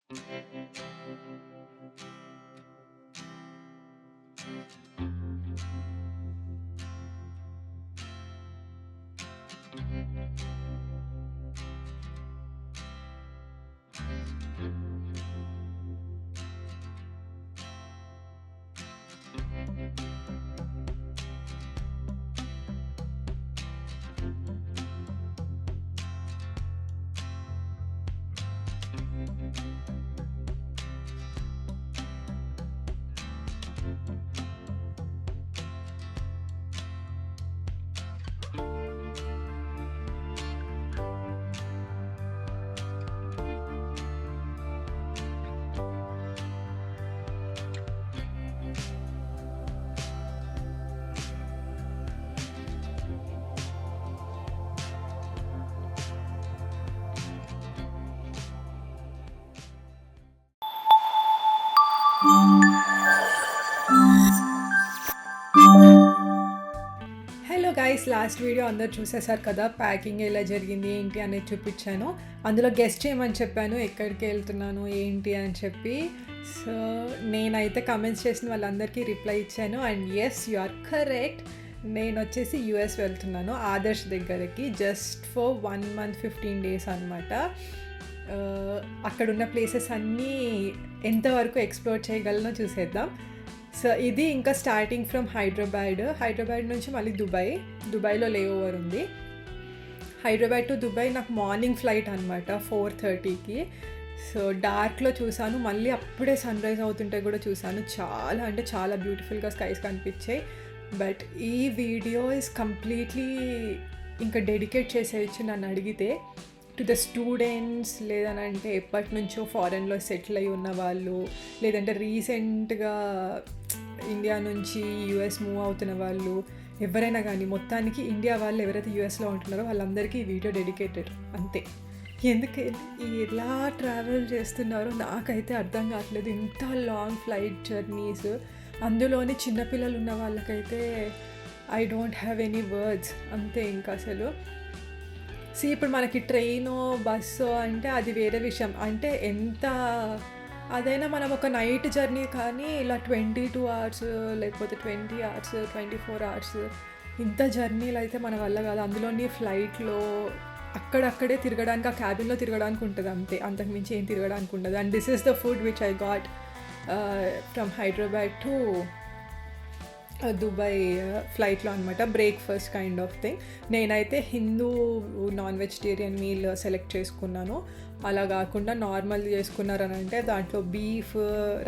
Hello guys, last video అందరు చూసేసారు కదా. Packing ఎలా జరిగింది ఏంటి అనేది చూపించాను. అందులో గెస్ట్ చేయమని చెప్పాను ఎక్కడికి వెళ్తున్నాను ఏంటి అని చెప్పి. సో నేనైతే కమెంట్స్ చేసిన వాళ్ళందరికీ రిప్లై ఇచ్చాను. And yes, you are correct. నేను వచ్చేసి యూఎస్ వెళ్తున్నాను ఆదర్శ్ దగ్గరికి, జస్ట్ ఫర్ 1 month 15 days అనమాట. అక్కడున్న ప్లేసెస్ అన్నీ ఎంతవరకు ఎక్స్ప్లోర్ చేయగలనో చూసేద్దాం. సో ఇది ఇంకా స్టార్టింగ్ ఫ్రమ్ హైదరాబాద్ నుంచి మళ్ళీ దుబాయ్లో లే ఓవర్ ఉంది. హైదరాబాద్ టు దుబాయ్ నాకు మార్నింగ్ ఫ్లైట్ అనమాట 4:30కి. సో డార్క్లో చూసాను, మళ్ళీ అప్పుడే సన్ రైజ్ అవుతుంటే కూడా చూసాను. చాలా అంటే చాలా బ్యూటిఫుల్గా స్కైస్ కనిపించాయి. బట్ ఈ వీడియో ఈజ్ కంప్లీట్లీ ఇంకా డెడికేట్ చేసేయచ్చు నన్ను అడిగితే టు ద స్టూడెంట్స్, లేదనంటే ఎప్పటి నుంచో ఫారెన్లో సెటిల్ అయి ఉన్న వాళ్ళు, లేదంటే రీసెంట్గా ఇండియా నుంచి యూఎస్ మూవ్ అవుతున్న వాళ్ళు, ఎవరైనా కానీ మొత్తానికి ఇండియా వాళ్ళు ఎవరైతే యూఎస్లో ఉంటున్నారో వాళ్ళందరికీ ఈ వీడియో డెడికేటెడ్ అంతే. ఎందుకు ఎలా ట్రావెల్ చేస్తున్నారో నాకైతే అర్థం కావట్లేదు. ఇంత లాంగ్ ఫ్లైట్ జర్నీస్, అందులోని చిన్నపిల్లలు ఉన్న వాళ్ళకైతే I don't have any words అంతే. ఇంకా అసలు ఇప్పుడు మనకి ట్రైను బస్సు అంటే అది వేరే విషయం. అంటే ఎంత అదైనా మనం ఒక నైట్ జర్నీ కానీ ఇలా 22 hours లేకపోతే 20 hours 24 hours ఇంత జర్నీలు అయితే మన వల్ల కాదు. అందులోని ఫ్లైట్లో అక్కడక్కడే తిరగడానికి, ఆ క్యాబిన్లో తిరగడానికి ఉంటుంది అంతే, అంతకుమించి ఏం తిరగడానికి ఉండదు. And this is the food which I got from Hyderabad to Dubai ఫ్లైట్లో అనమాట. Breakfast kind of thing. నేనైతే Hindu non vegetarian meal select చేసుకున్నాను. అలా కాకుండా నార్మల్ చేసుకున్నారని అంటే దాంట్లో బీఫ్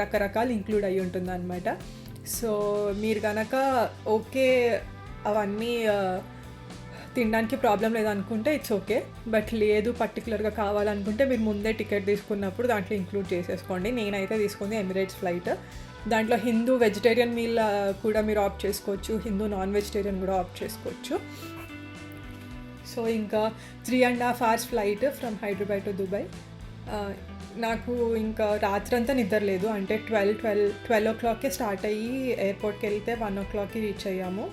రకరకాలు ఇంక్లూడ్ అయ్యి ఉంటుంది అనమాట. సో మీరు కనుక ఓకే అవన్నీ తినడానికి ప్రాబ్లం లేదనుకుంటే ఇట్స్ ఓకే. బట్ లేదు పర్టికులర్గా కావాలనుకుంటే మీరు ముందే టికెట్ తీసుకున్నప్పుడు దాంట్లో ఇంక్లూడ్ చేసేసుకోండి. నేనైతే తీసుకుంది ఎమిరేట్స్ ఫ్లైట్. దాంట్లో హిందూ వెజిటేరియన్ మీల్ కూడా మీరు ఆప్ట్ చేసుకోవచ్చు, హిందూ నాన్ వెజిటేరియన్ కూడా ఆప్ట్ చేసుకోవచ్చు. సో ఇంకా 3.5 hours flight from Hyderabad to Dubai. నాకు ఇంకా రాత్రంతా నిద్ర లేదు. అంటే 12 o'clockకే స్టార్ట్ అయ్యి ఎయిర్పోర్ట్కి వెళ్తే 1 o'clockకి రీచ్ అయ్యాము.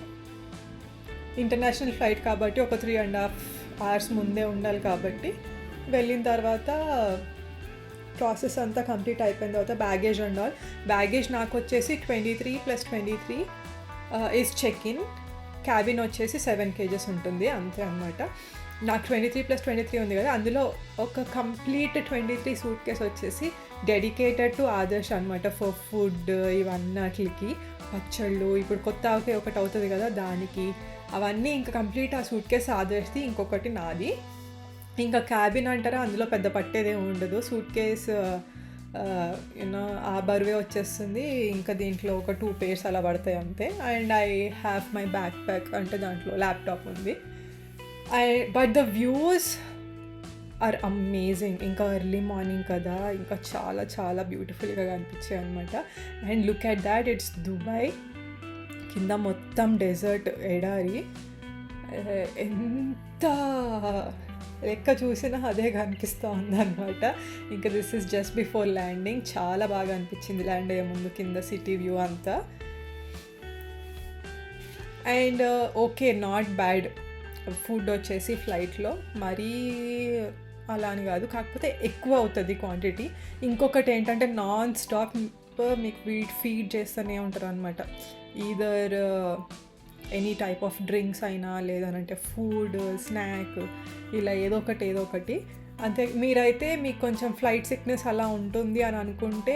ఇంటర్నేషనల్ ఫ్లైట్ కాబట్టి ఒక 3.5 hours ముందే ఉండాలి కాబట్టి వెళ్ళిన తర్వాత ప్రాసెస్ అంతా కంప్లీట్ అయిపోయిన తర్వాత బ్యాగేజ్ నాకు వచ్చేసి 23 + 23 ఈజ్ చెక్ ఇన్. క్యాబిన్ వచ్చేసి 7 kgs ఉంటుంది అంతే అనమాట. నాకు 23 + 23 ఉంది కదా, అందులో ఒక కంప్లీట్ 23 సూట్ కేస్ వచ్చేసి డెడికేటెడ్ టు ఆదర్శ్ అనమాట. ఫర్ ఫుడ్ ఇవన్నట్లకి, పచ్చళ్ళు, ఇప్పుడు కొత్త ఆకే ఒకటి అవుతుంది కదా దానికి, అవన్నీ ఇంకా కంప్లీట్ ఆ సూట్ కేస్ ఆదర్శ్ది, ఇంకొకటి నాది. ఇంకా క్యాబిన్ అంటారా, అందులో పెద్ద పట్టేదే ఉండదు. సూట్ కేస్ యూనో ఆ బరువే వచ్చేస్తుంది. ఇంకా దీంట్లో ఒక 2 pairs అలా పడతాయి అంతే. And I have my backpack, అంటే దాంట్లో ల్యాప్టాప్ ఉంది. But the views are amazing. ఇంకా ఎర్లీ మార్నింగ్ కదా, ఇంకా చాలా చాలా బ్యూటిఫుల్గా కనిపించాయి అనమాట. And look at that, it's Dubai. కింద మొత్తం డెజర్ట్, ఎడారి. ఎంత లెక్క చూసినా అదే కనిపిస్తూ ఉందన్నమాట. ఇంకా this is just before landing. చాలా బాగా అనిపించింది ల్యాండ్ అయ్యే ముందు కింద సిటీ వ్యూ అంతా. And okay, not bad. Food వచ్చేసి ఫ్లైట్లో మరీ అలా అని కాదు, కాకపోతే ఎక్కువ అవుతుంది క్వాంటిటీ. ఇంకొకటి ఏంటంటే నాన్ స్టాప్ మీకు ఫీడ్ చేస్తూనే ఉంటారు అనమాట. Either any type of drinks అయినా, లేదనంటే ఫుడ్, స్నాక్, ఇలా ఏదో ఒకటి. అంతే. మీరైతే మీకు కొంచెం ఫ్లైట్ సిక్నెస్ అలా ఉంటుంది అని అనుకుంటే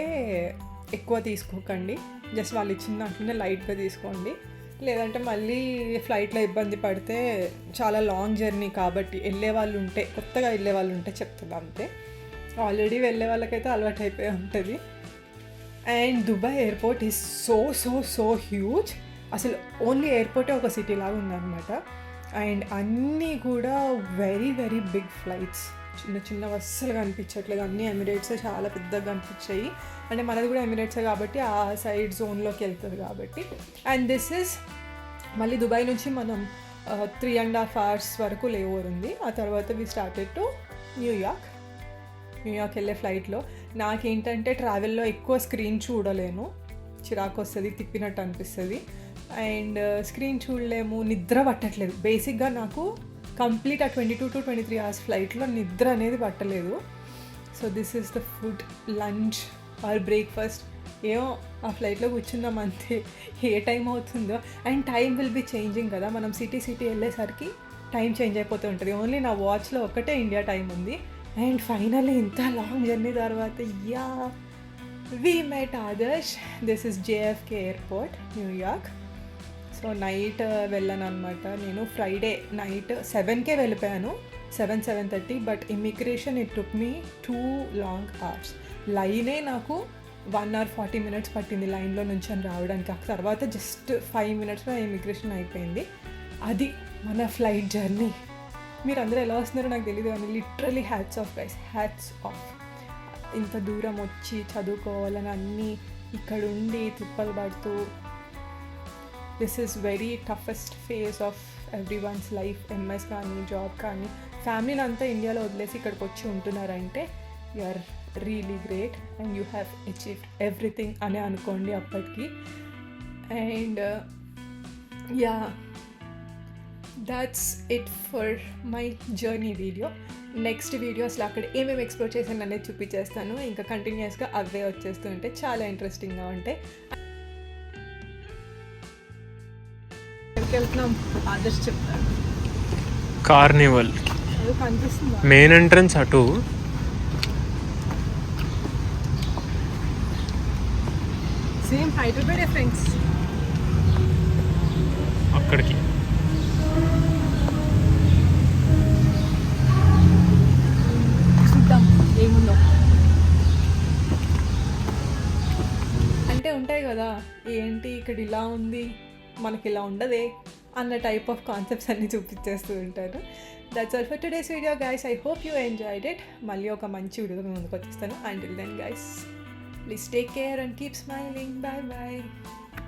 ఎక్కువ తీసుకోకండి, జస్ట్ వాళ్ళు ఇచ్చిన దాంట్లోనే లైట్గా తీసుకోండి. లేదంటే మళ్ళీ ఫ్లైట్లో ఇబ్బంది పడితే, చాలా లాంగ్ జర్నీ కాబట్టి కొత్తగా వెళ్ళే వాళ్ళు ఉంటే చెప్తున్నా అంతే. ఆల్రెడీ వెళ్ళే వాళ్ళకైతే అలవాటు అయిపోయి ఉంటుంది. And Dubai airport is so huge. అసలు ఓన్లీ ఎయిర్పోర్టే ఒక సిటీ లాగా ఉందన్నమాట. అండ్ అన్నీ కూడా వెరీ బిగ్ ఫ్లైట్స్, చిన్న అస్సలు కనిపించట్లేదు. అన్నీ ఎమిరేట్సే చాలా పెద్దగా కనిపించాయి. అంటే మనది కూడా ఎమిరేట్సే కాబట్టి ఆ సైడ్ జోన్లోకి వెళ్తుంది కాబట్టి. అండ్ దిస్ ఈజ్ మళ్ళీ దుబాయ్ నుంచి మనం 3.5 hours వరకు లేఓవర్ ఉంది. ఆ తర్వాత వి స్టార్టెడ్ టు న్యూయార్క్ వెళ్ళే ఫ్లైట్లో. నాకేంటంటే ట్రావెల్లో ఎక్కువ స్క్రీన్ చూడలేను, చిరాకు వస్తుంది, తిప్పినట్టు అనిపిస్తుంది. అండ్ స్క్రీన్ చూడలేము, నిద్ర పట్టట్లేదు. బేసిక్గా నాకు కంప్లీట్ ఆ 22 to 23 hours ఫ్లైట్లో నిద్ర అనేది పట్టలేదు. So this is the food, lunch or breakfast. ఏమో ఆ ఫ్లైట్లో కూర్చుందాం అంతే, ఏ టైం అవుతుందో. And time will be changing కదా, మనం సిటీ వెళ్ళేసరికి టైం చేంజ్ అయిపోతూ ఉంటుంది. ఓన్లీ నా వాచ్లో ఒక్కటే ఇండియా టైం ఉంది. అండ్ ఫైనల్లీ ఇంత లాంగ్ జర్నీ తర్వాత we met Adarsh. This is JFK airport, New York. So night వెళ్ళాను అనమాట. నేను ఫ్రైడే నైట్ 7కే వెళ్ళిపోయాను, 7:30. But immigration it took me 2 long hours. లైనే నాకు 1 hour 40 minutes పట్టింది లైన్లో నుంచి రావడానికి. ఆ తర్వాత జస్ట్ 5 minutesలో ఇమిగ్రేషన్ అయిపోయింది. అది మన ఫ్లైట్ జర్నీ. మీరు అందరూ ఎలా వస్తున్నారో నాకు తెలియదు, కానీ literally hats off guys, hats off. ఇంత దూరం వచ్చి చదువుకోవాలని అన్నీ ఇక్కడ ఉండి తిప్పలు పడుతూ, this is very toughest phase of everyone's life. MS కానీ జాబ్ కానీ ఫ్యామిలీని అంతా ఇండియాలో వదిలేసి ఇక్కడికి వచ్చి ఉంటున్నారంటే you are really great and you have achieved everything అని అనుకోండి అప్పటికి. And that's it for my journey video. Next video అసలు అక్కడ ఏమేమి ఎక్స్ప్లోర్ చేశాను అనేది చూపించేస్తాను. ఇంకా కంటిన్యూస్గా అవే వచ్చేస్తూ ఉంటే చాలా ఇంట్రెస్టింగ్గా ఉంటాయి. వెళ్తున్నాం, ఆదర్శ్ చెప్తాడు. కార్నివల్ కనిపిస్తుంది మెయిన్ ఎంట్రన్స్ అటు. Same Hyderabad friends. అక్కడికి చూద్దాం ఏముందో. అంటే ఉంటాయి కదా, ఏంటి ఇక్కడ ఇలా ఉంది మనకి ఇలా ఉండదే అన్న టైప్ ఆఫ్ కాన్సెప్ట్స్ అన్నీ చూపించేస్తూ ఉంటారు. That's all for today's video guys. I hope you enjoyed it. మళ్ళీ ఒక మంచి వీడియోతో ముందుకు వచ్చేస్తాను. Until then guys, please take care and keep smiling. Bye bye.